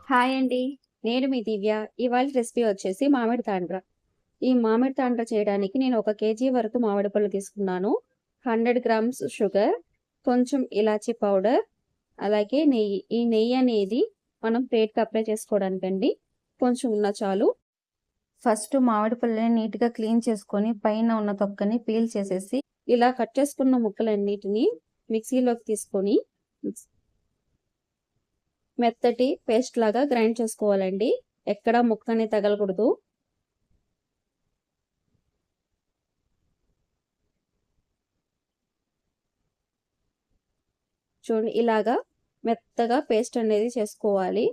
Hi అండి. నేను మీ దివ్య. ఇవాళ రెసిపీ వచ్చేసి మామిడి తాండ్ర. ఈ మామిడి తాండ్ర చేయడానికి నేను 1 కేజీ వరకు మామిడి పళ్ళు తీసుకున్నాను. 100 గ్రామ్స్ షుగర్, కొంచెం ఇలాచీ పౌడర్, అలాగే నెయ్యి. ఈ నెయ్యి అనేది మనం ప్లేట్‌కి అప్లై చేసుకోవడానికండి. కొంచెం ఉన్న చాలు. ఫస్ట్ మామిడి పళ్ళని నీట్‌గా క్లీన్ చేసుకొని పైన ఉన్న తొక్కని పీల్ చేసేసి ఇలా కట్ చేసుకున్న ముక్కలన్నిటిని మిక్సీలోకి తీసుకొని మెత్తటి పేస్ట్ లాగా గ్రైండ్ చేసుకోవాలండి. ఎక్కడ ముక్కని తగలకూడదు. చూడండి ఇలాగా మెత్తగా పేస్ట్ అనేది చేసుకోవాలి.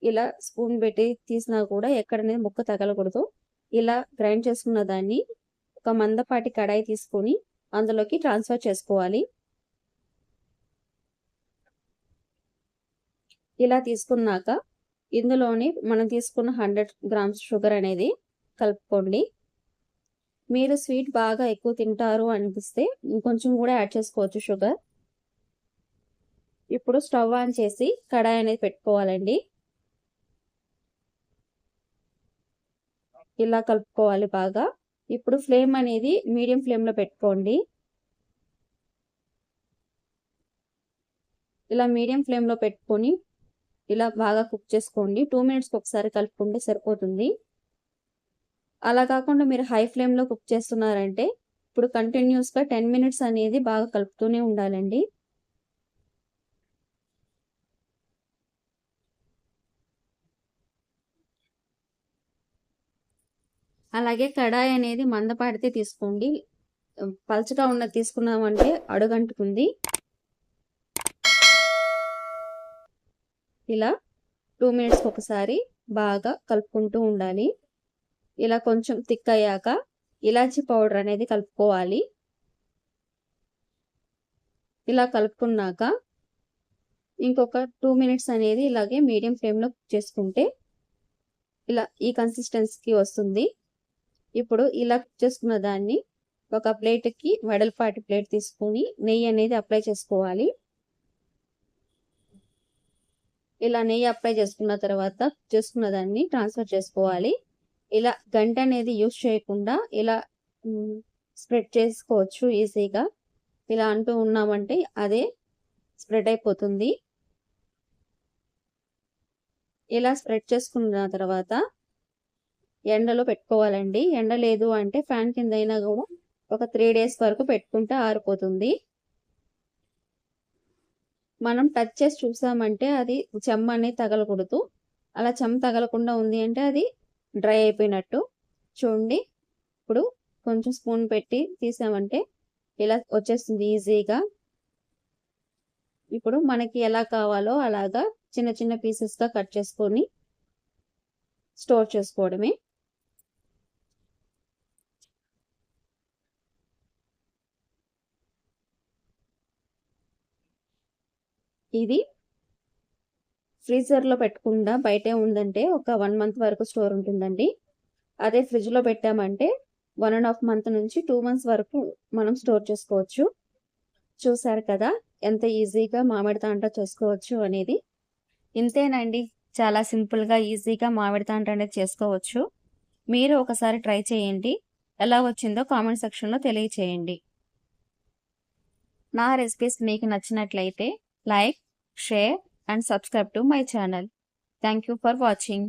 ఇలా స్పూన్ పెట్టి తీసినా కూడా ఎక్కడనేది ముక్క తగలకూడదు. ఇలా గ్రైండ్ చేసుకున్న దాన్ని ఒక మందపాటి కడాయి తీసుకొని అందులోకి ట్రాన్స్ఫర్ చేసుకోవాలి. ఇలా తీసుకున్నాక ఇందులోని మనం తీసుకున్న 100 గ్రామ్స్ షుగర్ అనేది కలుపుకోండి. మీరు స్వీట్ బాగా ఎక్కువ తింటారు అనిపిస్తే ఇంకొంచెం కూడా యాడ్ చేసుకోవచ్చు షుగర్. ఇప్పుడు స్టవ్ ఆన్ చేసి కడాయి అనేది పెట్టుకోవాలండి. ఇలా కలుపుకోవాలి బాగా. ఇప్పుడు ఫ్లేమ్ అనేది మీడియం ఫ్లేమ్లో పెట్టుకోండి. ఇలా మీడియం ఫ్లేమ్లో పెట్టుకొని ఇలా బాగా కుక్ చేసుకోండి. 2 మినిట్స్కి ఒకసారి కలుపుకుంటే సరిపోతుంది. అలా కాకుండా మీరు హై ఫ్లేమ్లో కుక్ చేస్తున్నారంటే ఇప్పుడు కంటిన్యూస్గా 10 మినిట్స్ అనేది బాగా కలుపుతూనే ఉండాలండి. అలాగే కడాయి అనేది మందపాడితే తీసుకోండి. పల్చగా ఉన్నది తీసుకున్నామంటే అడుగంటుకుంది. ఇలా 2 మినిట్స్కి ఒకసారి బాగా కలుపుకుంటూ ఉండాలి. ఇలా కొంచెం థిక్ అయ్యాక ఇలాచీ పౌడర్ అనేది కలుపుకోవాలి. ఇలా కలుపుకున్నాక ఇంకొక 2 మినిట్స్ అనేది ఇలాగే మీడియం ఫ్లేమ్లో కుక్ చేసుకుంటే ఇలా ఈ కన్సిస్టెన్సీకి వస్తుంది. ఇప్పుడు ఇలా కుక్ చేసుకున్న దాన్ని ఒక ప్లేట్కి వెడల్పాటి ప్లేట్ తీసుకొని నెయ్యి అనేది అప్లై చేసుకోవాలి. ఇలా నెయ్యి అప్లై చేసుకున్న తర్వాత చేసుకున్న దాన్ని ట్రాన్స్ఫర్ చేసుకోవాలి. ఇలా గంట అనేది యూస్ చేయకుండా ఇలా స్ప్రెడ్ చేసుకోవచ్చు ఈజీగా. ఇలా అంటూ ఉన్నామంటే అదే స్ప్రెడ్ అయిపోతుంది. ఇలా స్ప్రెడ్ చేసుకున్న తర్వాత ఎండలో పెట్టుకోవాలండి. ఎండ లేదు అంటే ఫ్యాన్ కింద అయినా కూడా ఒక 3 డేస్ వరకు పెట్టుకుంటే ఆరిపోతుంది. మనం టచ్ చేసి చూసామంటే అది చెమ్మ అనేది తగలకూడదు. అలా చెమ్మ తగలకుండా ఉంది అంటే అది డ్రై అయిపోయినట్టు. చూడండి ఇప్పుడు కొంచెం స్పూన్ పెట్టి తీసామంటే ఇలా వచ్చేస్తుంది ఈజీగా. ఇప్పుడు మనకి ఎలా కావాలో అలాగా చిన్న చిన్న పీసెస్గా కట్ చేసుకొని స్టోర్ చేసుకోవడమే. ఇది ఫ్రీజర్లో పెట్టకుండా బయటే ఉందంటే ఒక 1 మంత్ వరకు స్టోర్ ఉంటుందండి. అదే ఫ్రిడ్జ్లో పెట్టామంటే 1.5 మంత్ నుంచి 2 మంత్స్ వరకు మనం స్టోర్ చేసుకోవచ్చు. చూసారు కదా ఎంత ఈజీగా మామిడి తాండ్ర చేసుకోవచ్చు అనేది. ఇంతేనండి, చాలా సింపుల్గా ఈజీగా మామిడి తాండ్ర అనేది చేసుకోవచ్చు. మీరు ఒకసారి ట్రై చేయండి. ఎలా వచ్చిందో కామెంట్ సెక్షన్లో తెలియచేయండి. నా రెసిపీస్ మీకు నచ్చినట్లయితే like, share and subscribe to my channel. Thank you for watching.